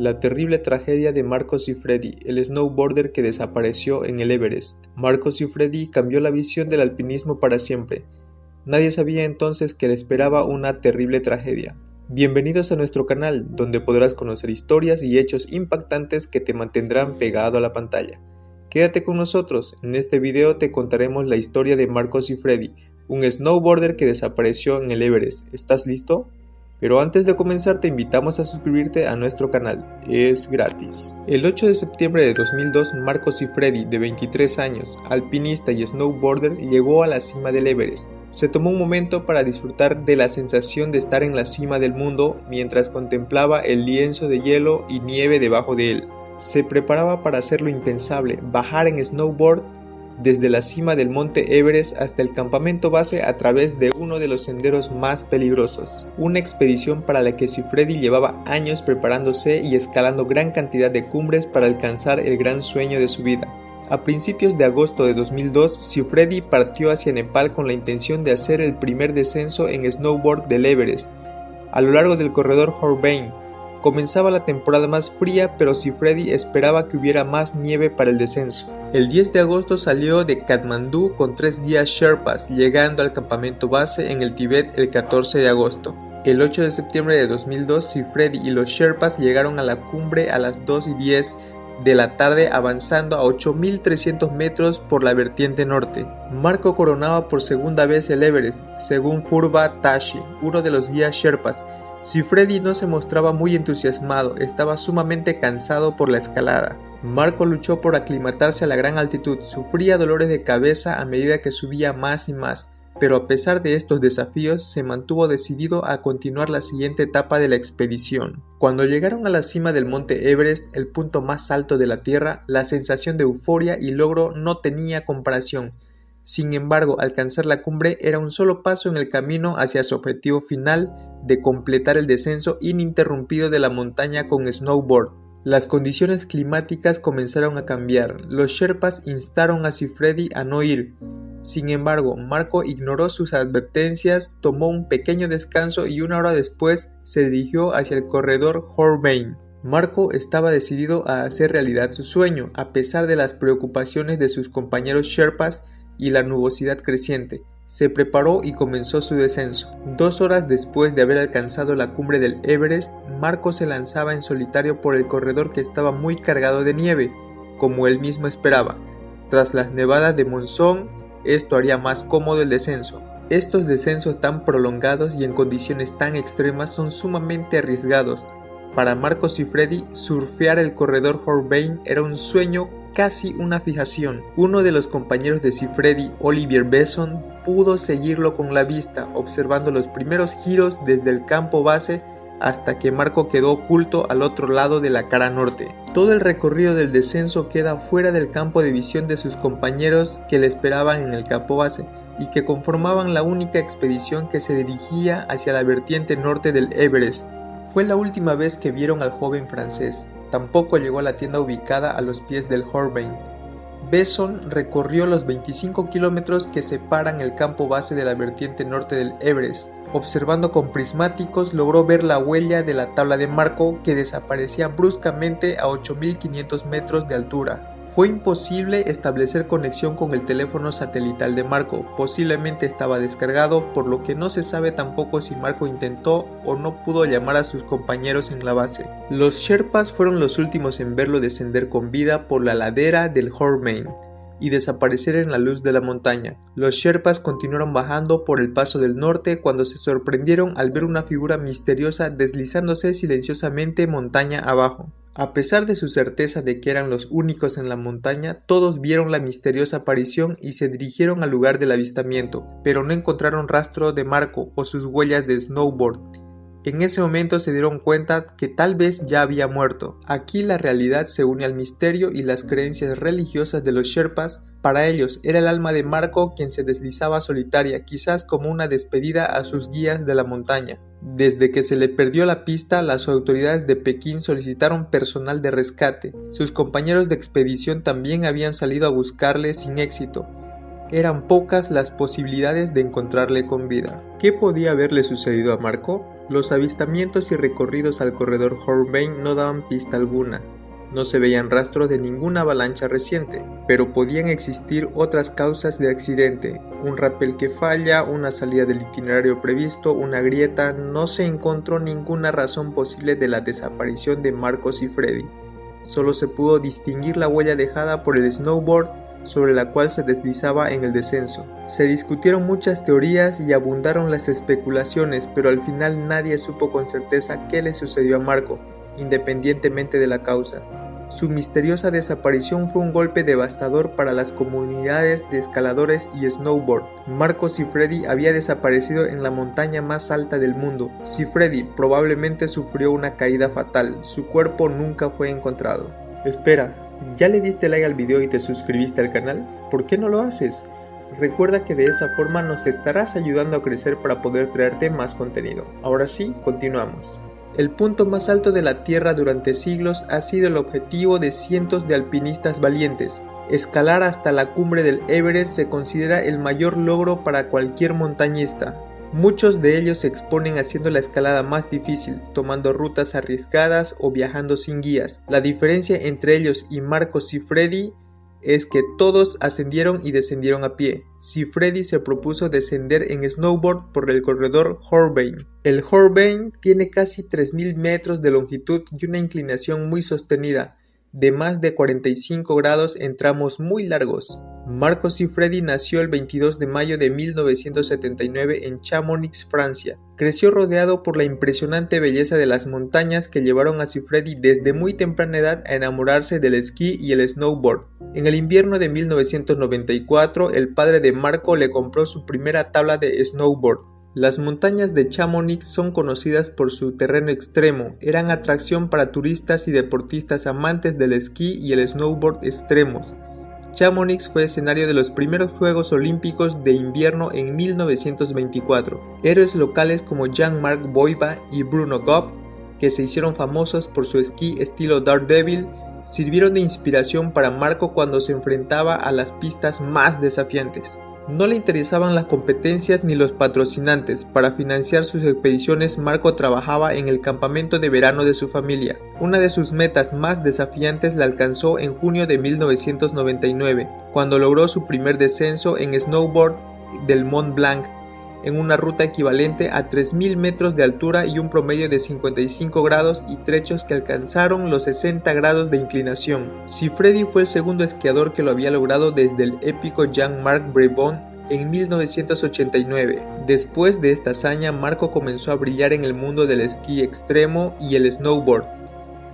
La terrible tragedia de Marco Siffredi, el snowboarder que desapareció en el Everest. Marco Siffredi cambió la visión del alpinismo para siempre. Nadie sabía entonces que le esperaba una terrible tragedia. Bienvenidos a nuestro canal, donde podrás conocer historias y hechos impactantes que te mantendrán pegado a la pantalla. Quédate con nosotros, en este video te contaremos la historia de Marco Siffredi, un snowboarder que desapareció en el Everest. ¿Estás listo? Pero antes de comenzar te invitamos a suscribirte a nuestro canal, es gratis. El 8 de septiembre de 2002, Marco Siffredi, de 23 años, alpinista y snowboarder, llegó a la cima del Everest. Se tomó un momento para disfrutar de la sensación de estar en la cima del mundo mientras contemplaba el lienzo de hielo y nieve debajo de él. Se preparaba para hacer lo impensable, bajar en snowboard desde la cima del monte Everest hasta el campamento base a través de uno de los senderos más peligrosos. Una expedición para la que Siffredi llevaba años preparándose y escalando gran cantidad de cumbres para alcanzar el gran sueño de su vida. A principios de agosto de 2002, Siffredi partió hacia Nepal con la intención de hacer el primer descenso en snowboard del Everest. A lo largo del corredor Hornbein, comenzaba la temporada más fría, pero Siffredi esperaba que hubiera más nieve para el descenso. El 10 de agosto salió de Katmandú con 3 guías Sherpas, llegando al campamento base en el Tíbet el 14 de agosto. El 8 de septiembre de 2002, Siffredi y los Sherpas llegaron a la cumbre a las 2:10 de la tarde, avanzando a 8.300 metros por la vertiente norte. Marco coronaba por segunda vez el Everest, según Furba Tashi, uno de los guías Sherpas. Siffredi no se mostraba muy entusiasmado, estaba sumamente cansado por la escalada. Marco luchó por aclimatarse a la gran altitud, sufría dolores de cabeza a medida que subía más y más, pero a pesar de estos desafíos se mantuvo decidido a continuar la siguiente etapa de la expedición. Cuando llegaron a la cima del monte Everest, el punto más alto de la Tierra, la sensación de euforia y logro no tenía comparación. Sin embargo, alcanzar la cumbre era un solo paso en el camino hacia su objetivo final de completar el descenso ininterrumpido de la montaña con snowboard. Las condiciones climáticas comenzaron a cambiar. Los Sherpas instaron a Siffredi a no ir. Sin embargo, Marco ignoró sus advertencias, tomó un pequeño descanso y una hora después se dirigió hacia el corredor Hornbein. Marco estaba decidido a hacer realidad su sueño, a pesar de las preocupaciones de sus compañeros Sherpas y la nubosidad creciente. Se preparó y comenzó su descenso. 2 horas después de haber alcanzado la cumbre del Everest, Marco se lanzaba en solitario por el corredor que estaba muy cargado de nieve, como él mismo esperaba. Tras las nevadas de monzón, esto haría más cómodo el descenso. Estos descensos tan prolongados y en condiciones tan extremas son sumamente arriesgados. Para Marco Siffredi, surfear el corredor Hornbein era un sueño, casi una fijación. Uno de los compañeros de Siffredi, Olivier Besson, pudo seguirlo con la vista, observando los primeros giros desde el campo base hasta que Marco quedó oculto al otro lado de la cara norte. Todo el recorrido del descenso queda fuera del campo de visión de sus compañeros que le esperaban en el campo base y que conformaban la única expedición que se dirigía hacia la vertiente norte del Everest. Fue la última vez que vieron al joven francés. Tampoco llegó a la tienda ubicada a los pies del Hornbein. Besson recorrió los 25 kilómetros que separan el campo base de la vertiente norte del Everest. Observando con prismáticos logró ver la huella de la tabla de Marco que desaparecía bruscamente a 8.500 metros de altura. Fue imposible establecer conexión con el teléfono satelital de Marco, posiblemente estaba descargado, por lo que no se sabe tampoco si Marco intentó o no pudo llamar a sus compañeros en la base. Los Sherpas fueron los últimos en verlo descender con vida por la ladera del Hornbein y desaparecer en la luz de la montaña. Los Sherpas continuaron bajando por el paso del norte cuando se sorprendieron al ver una figura misteriosa deslizándose silenciosamente montaña abajo. A pesar de su certeza de que eran los únicos en la montaña, todos vieron la misteriosa aparición y se dirigieron al lugar del avistamiento, pero no encontraron rastro de Marco o sus huellas de snowboard. En ese momento se dieron cuenta que tal vez ya había muerto. Aquí la realidad se une al misterio y las creencias religiosas de los Sherpas. Para ellos era el alma de Marco quien se deslizaba solitaria, quizás como una despedida a sus guías de la montaña. Desde que se le perdió la pista, las autoridades de Pekín solicitaron personal de rescate. Sus compañeros de expedición también habían salido a buscarle sin éxito. Eran pocas las posibilidades de encontrarle con vida. ¿Qué podía haberle sucedido a Marco? Los avistamientos y recorridos al corredor Hornbein no daban pista alguna. No se veían rastros de ninguna avalancha reciente, pero podían existir otras causas de accidente, un rappel que falla, una salida del itinerario previsto, una grieta. No se encontró ninguna razón posible de la desaparición de Marcos y Freddy. Solo se pudo distinguir la huella dejada por el snowboard sobre la cual se deslizaba en el descenso. Se discutieron muchas teorías y abundaron las especulaciones, pero al final nadie supo con certeza qué le sucedió a Marco, independientemente de la causa. Su misteriosa desaparición fue un golpe devastador para las comunidades de escaladores y snowboard. Marcos y Freddy había desaparecido en la montaña más alta del mundo. Freddy probablemente sufrió una caída fatal. Su cuerpo nunca fue encontrado. Espera, ¿ya le diste like al video y te suscribiste al canal? ¿Por qué no lo haces? Recuerda que de esa forma nos estarás ayudando a crecer para poder traerte más contenido. Ahora sí, continuamos. El punto más alto de la Tierra durante siglos ha sido el objetivo de cientos de alpinistas valientes. Escalar hasta la cumbre del Everest se considera el mayor logro para cualquier montañista. Muchos de ellos se exponen haciendo la escalada más difícil, tomando rutas arriesgadas o viajando sin guías. La diferencia entre ellos y Marcos y Freddy es que todos ascendieron y descendieron a pie. Freddy se propuso descender en snowboard por el corredor Hornbein. El Hornbein tiene casi 3000 metros de longitud y una inclinación muy sostenida, de más de 45 grados en tramos muy largos. Marcos y Freddy nació el 22 de mayo de 1979 en Chamonix, Francia. Creció rodeado por la impresionante belleza de las montañas que llevaron a Freddy desde muy temprana edad a enamorarse del esquí y el snowboard. En el invierno de 1994, el padre de Marco le compró su primera tabla de snowboard. Las montañas de Chamonix son conocidas por su terreno extremo, eran atracción para turistas y deportistas amantes del esquí y el snowboard extremos. Chamonix fue escenario de los primeros Juegos Olímpicos de Invierno en 1924. Héroes locales como Jean-Marc Boiva y Bruno Goff, que se hicieron famosos por su esquí estilo Daredevil, sirvieron de inspiración para Marco cuando se enfrentaba a las pistas más desafiantes. No le interesaban las competencias ni los patrocinantes. Para financiar sus expediciones, Marco trabajaba en el campamento de verano de su familia. Una de sus metas más desafiantes la alcanzó en junio de 1999, cuando logró su primer descenso en snowboard del Mont Blanc, en una ruta equivalente a 3000 metros de altura y un promedio de 55 grados y trechos que alcanzaron los 60 grados de inclinación. Freddy fue el segundo esquiador que lo había logrado desde el épico Jean-Marc Brabant en 1989. Después de esta hazaña, Marco comenzó a brillar en el mundo del esquí extremo y el snowboard.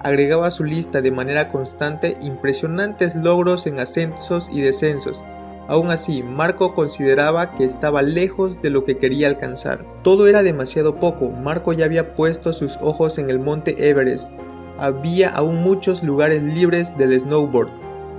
Agregaba a su lista de manera constante impresionantes logros en ascensos y descensos. Aún así, Marco consideraba que estaba lejos de lo que quería alcanzar. Todo era demasiado poco. Marco ya había puesto sus ojos en el monte Everest. Había aún muchos lugares libres del snowboard.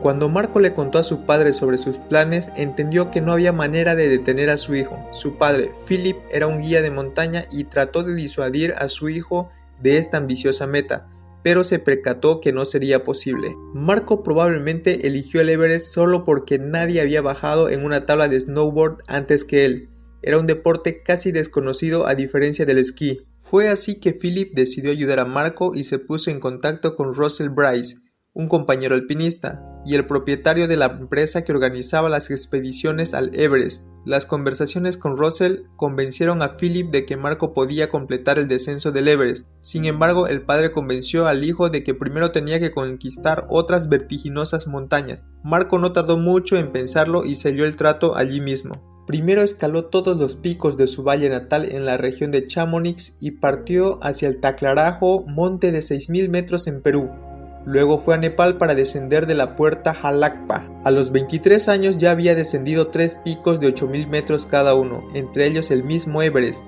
Cuando Marco le contó a su padre sobre sus planes, entendió que no había manera de detener a su hijo. Su padre, Philip, era un guía de montaña y trató de disuadir a su hijo de esta ambiciosa meta, pero se percató que no sería posible. Marco probablemente eligió el Everest solo porque nadie había bajado en una tabla de snowboard antes que él. Era un deporte casi desconocido a diferencia del esquí. Fue así que Philip decidió ayudar a Marco y se puso en contacto con Russell Bryce, un compañero alpinista, y el propietario de la empresa que organizaba las expediciones al Everest. Las conversaciones con Russell convencieron a Philip de que Marco podía completar el descenso del Everest. Sin embargo, el padre convenció al hijo de que primero tenía que conquistar otras vertiginosas montañas. Marco no tardó mucho en pensarlo y selló el trato allí mismo. Primero escaló todos los picos de su valle natal en la región de Chamonix y partió hacia el Taclarajo, monte de 6000 metros en Perú. Luego fue a Nepal para descender de la puerta Jalakpa. A los 23 años ya había descendido 3 picos de 8000 metros cada uno, entre ellos el mismo Everest,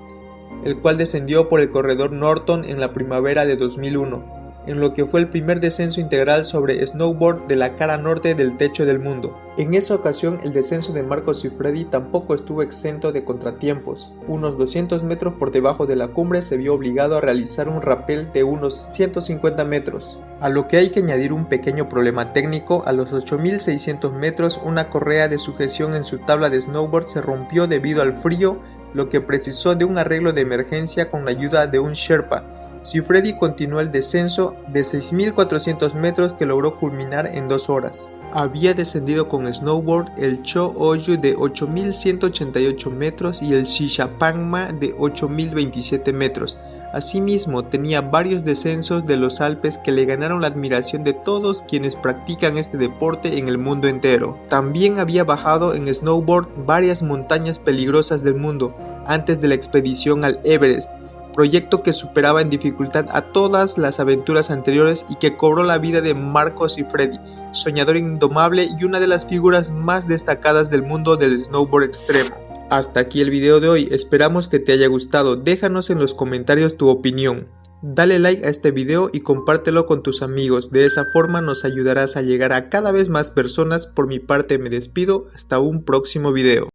el cual descendió por el corredor Norton en la primavera de 2001, en lo que fue el primer descenso integral sobre snowboard de la cara norte del techo del mundo. En esa ocasión, el descenso de Marcos y Freddy tampoco estuvo exento de contratiempos. Unos 200 metros por debajo de la cumbre se vio obligado a realizar un rappel de unos 150 metros, a lo que hay que añadir un pequeño problema técnico. A los 8600 metros, una correa de sujeción en su tabla de snowboard se rompió debido al frío lo que precisó de un arreglo de emergencia con la ayuda de un Sherpa. Sifredi continuó el descenso de 6.400 metros que logró culminar en 2 horas. Había descendido con snowboard el Cho Oyu de 8.188 metros y el Shishapangma de 8.027 metros. Asimismo, tenía varios descensos de los Alpes que le ganaron la admiración de todos quienes practican este deporte en el mundo entero. También había bajado en snowboard varias montañas peligrosas del mundo antes de la expedición al Everest, proyecto que superaba en dificultad a todas las aventuras anteriores y que cobró la vida de Marco Siffredi, soñador indomable y una de las figuras más destacadas del mundo del snowboard extremo. Hasta aquí el video de hoy, esperamos que te haya gustado, déjanos en los comentarios tu opinión. Dale like a este video y compártelo con tus amigos, de esa forma nos ayudarás a llegar a cada vez más personas. Por mi parte me despido, hasta un próximo video.